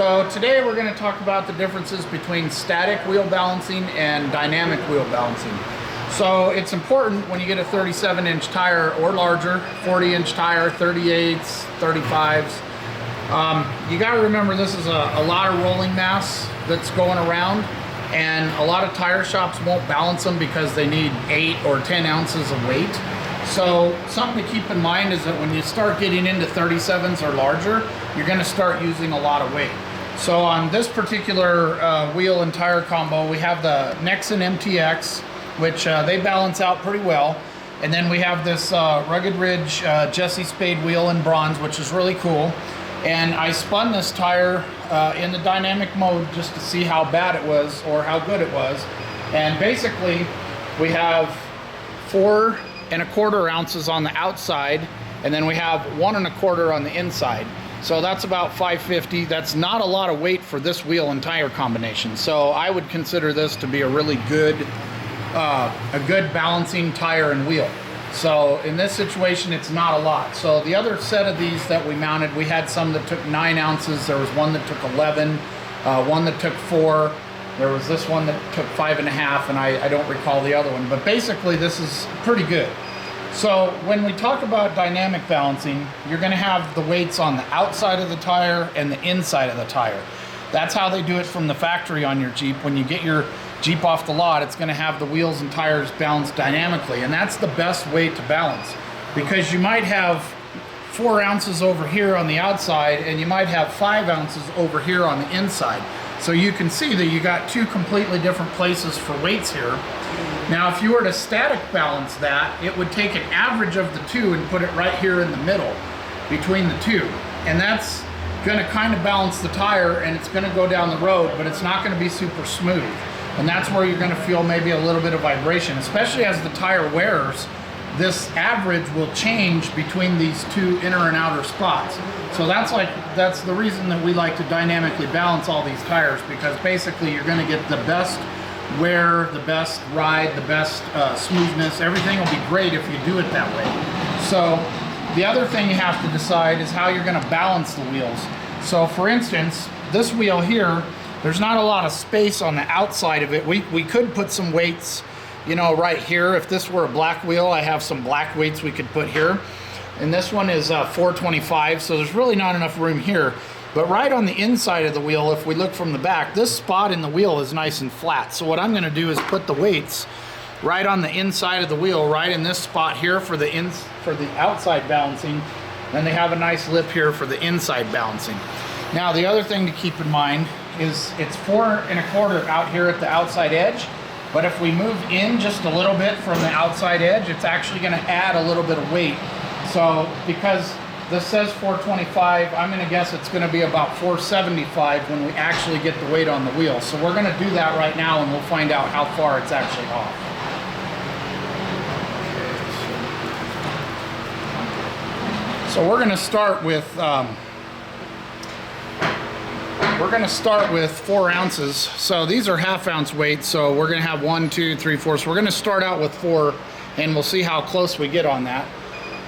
So today we're going to talk about the differences between static wheel balancing and dynamic wheel balancing. So it's important when you get a 37-inch tire or larger, 40-inch tire, 38s, 35s. You got to remember this is a lot of rolling mass that's going around, and a lot of tire shops won't balance them because they need 8 or 10 ounces of weight. So something to keep in mind is that when you start getting into 37s or larger, you're going to start using a lot of weight. So on this particular wheel and tire combo, we have the Nexen MTX, which they balance out pretty well. And then we have this Rugged Ridge Jesse Spade wheel in bronze, which is really cool. And I spun this tire in the dynamic mode just to see how bad it was or how good it was. And basically, we have 4 1/4 ounces on the outside, and then we have 1 1/4 on the inside. So that's about 550. That's not a lot of weight for this wheel and tire combination. So I would consider this to be a really good, balancing tire and wheel. So in this situation, it's not a lot. So the other set of these that we mounted, we had some that took 9 ounces. There was one that took 11, one that took 4. There was this one that took 5.5, and I don't recall the other one. But basically, this is pretty good. So when we talk about dynamic balancing, you're going to have the weights on the outside of the tire and the inside of the tire. That's how they do it from the factory on your Jeep. When you get your Jeep off the lot, it's going to have the wheels and tires balanced dynamically, and that's the best way to balance, because you might have 4 ounces over here on the outside and you might have 5 ounces over here on the inside. So you can see that you got 2 completely different places for weights here. Now if you were to static balance that, it would take an average of the 2 and put it right here in the middle between the 2, and that's going to kind of balance the tire, and it's going to go down the road, but it's not going to be super smooth. And that's where you're going to feel maybe a little bit of vibration, especially as the tire wears. This average will change between these 2 inner and outer spots. So that's the reason that we like to dynamically balance all these tires, because basically you're going to get the best wear, the best ride, the best smoothness. Everything will be great if you do it that way. So the other thing you have to decide is how you're going to balance the wheels. So for instance, this wheel here, there's not a lot of space on the outside of it. We could put some weights, you know, right here. If this were a black wheel, I have some black weights we could put here. And this one is 425, so there's really not enough room here. But right on the inside of the wheel, if we look from the back, this spot in the wheel is nice and flat. So what I'm gonna do is put the weights right on the inside of the wheel, right in this spot here for the outside balancing. Then they have a nice lip here for the inside balancing. Now the other thing to keep in mind is it's 4 1/4 out here at the outside edge, but if we move in just a little bit from the outside edge, it's actually going to add a little bit of weight. So because this says 425, I'm going to guess it's going to be about 475 when we actually get the weight on the wheel. So we're going to do that right now, and we'll find out how far it's actually off. So we're going to start with 4 ounces. So these are 1/2 ounce weights. So we're going to have 1, 2, 3, 4. So we're going to start out with 4, and we'll see how close we get on that.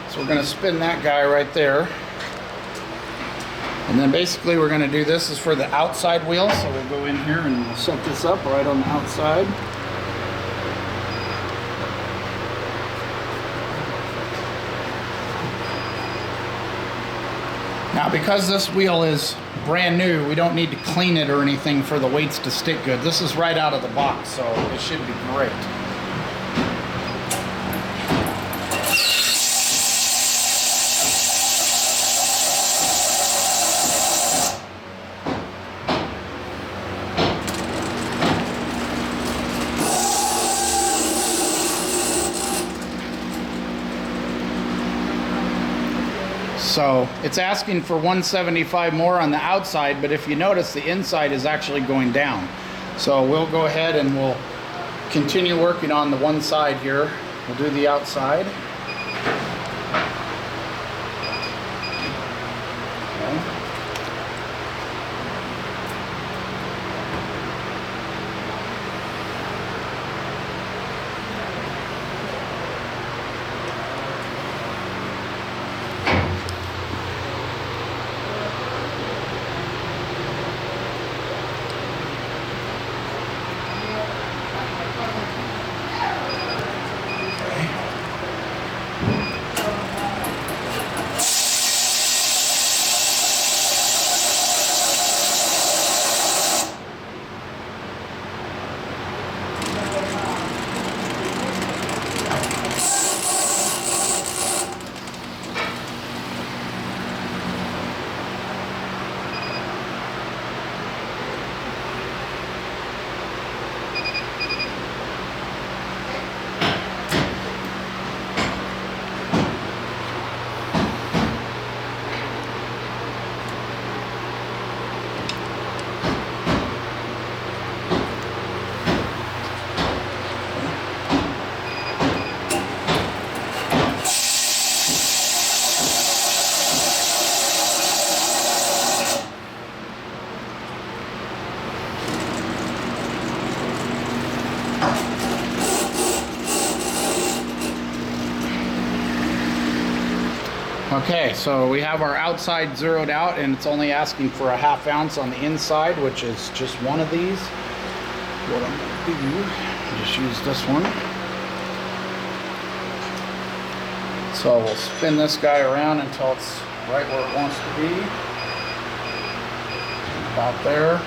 So we're going to spin that guy right there. And then basically we're going to do this is for the outside wheel. So we'll go in here and we'll set this up right on the outside. Now because this wheel is brand new, we don't need to clean it or anything for the weights to stick good. This is right out of the box, so it should be great. So it's asking for 175 more on the outside, but if you notice, the inside is actually going down. So we'll go ahead and we'll continue working on the one side here. We'll do the outside. Okay, so we have our outside zeroed out, and it's only asking for a 1/2 ounce on the inside, which is just one of these. What I'm going to do, just use this one. So we'll spin this guy around until it's right where it wants to be. About there.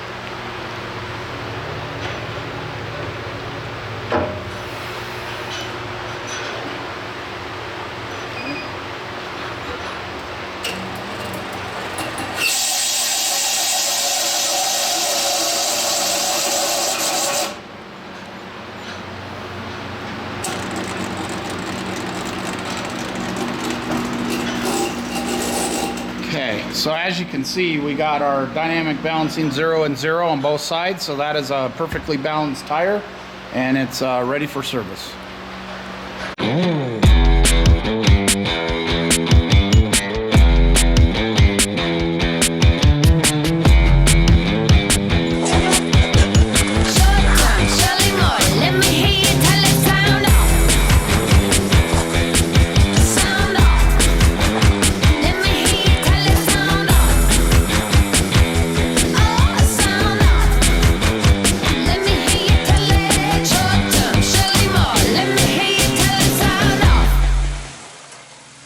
Okay, so as you can see, we got our dynamic balancing 0 and 0 on both sides, so that is a perfectly balanced tire, and it's ready for service.